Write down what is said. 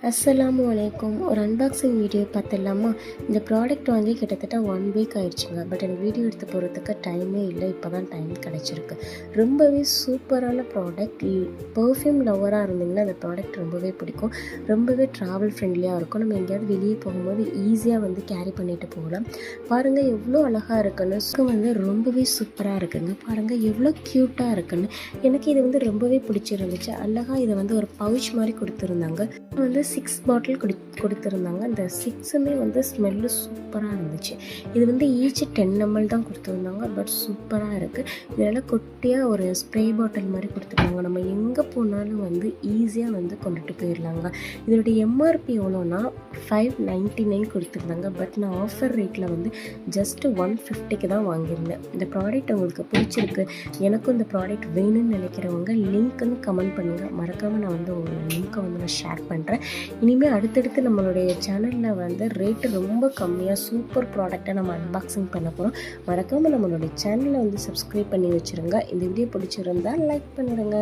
அஸ்ஸலாமு அலைக்கும். ஒரு அன்பாக்சிங் வீடியோ பார்த்துடலாமா? இந்த ப்ராடக்ட் வாங்கி கிட்டத்தட்ட 1 வீக் ஆயிடுச்சுங்க. பட் எனக்கு வீடியோ எடுத்து போகிறதுக்கு டைமே இல்லை. இப்போ தான் டைம் கிடச்சிருக்கு. ரொம்பவே சூப்பரான ப்ராடக்ட். பர்ஃப்யூம் லவராக இருந்தீங்கன்னா அந்த ப்ராடக்ட் ரொம்பவே பிடிக்கும். ரொம்பவே ட்ராவல் ஃப்ரெண்ட்லியாக இருக்கும். நம்ம எங்கேயாவது வெளியே போகும்போது ஈஸியாக வந்து கேரி பண்ணிட்டு போகலாம். பாருங்கள் எவ்வளோ அழகாக இருக்குன்னு. வந்து ரொம்பவே சூப்பராக இருக்குங்க. பாருங்கள் எவ்வளோ க்யூட்டாக இருக்குன்னு. எனக்கு இது வந்து ரொம்பவே பிடிச்சிருந்துச்சு. அழகாக இதை வந்து ஒரு பவுச் மாதிரி கொடுத்துருந்தாங்க. வந்து 6 பாட்டில் கொடுத்துருந்தாங்க. அந்த 6மே வந்து ஸ்மெல்லு சூப்பராக இருந்துச்சு. இது வந்து ஈச் 10 ml தான் கொடுத்துருந்தாங்க. பட் சூப்பராக இருக்குது. இதெல்லாம் குட்டியாக ஒரு ஸ்ப்ரே பாட்டில் மாதிரி கொடுத்துருந்தாங்க. நம்ம எங்கே போனாலும் வந்து ஈஸியாக வந்து கொண்டுட்டு போயிடலாங்க. இதோடைய எம்ஆர்பி எவ்வளோன்னா 599 கொடுத்துருந்தாங்க. பட் நான் ஆஃபர் ரேட்டில் வந்து ஜஸ்ட்டு 150க்கு தான் வாங்கியிருந்தேன். இந்த ப்ராடக்ட் உங்களுக்கு பிடிச்சிருக்கு, எனக்கும் இந்த ப்ராடக்ட் வேணும்னு நினைக்கிறவங்க லிங்க்குன்னு கமெண்ட் பண்ணுங்கள். மறக்காமல் நான் வந்து ஒரு லிங்க்கை வந்து நான் ஷேர் பண்ணுறேன். இனிமேல் அடுத்தடுத்து நம்மளுடைய சேனலில் வந்து ரேட்டு ரொம்ப கம்மியாக சூப்பர் ப்ராடக்டை நம்ம அன்பாக்சிங் பண்ண போகிறோம். மறக்காமல் நம்மளுடைய சேனலை வந்து சப்ஸ்கிரைப் பண்ணி வச்சுருங்க. இந்த வீடியோ பிடிச்சிருந்தால் லைக் பண்ணிடுங்க.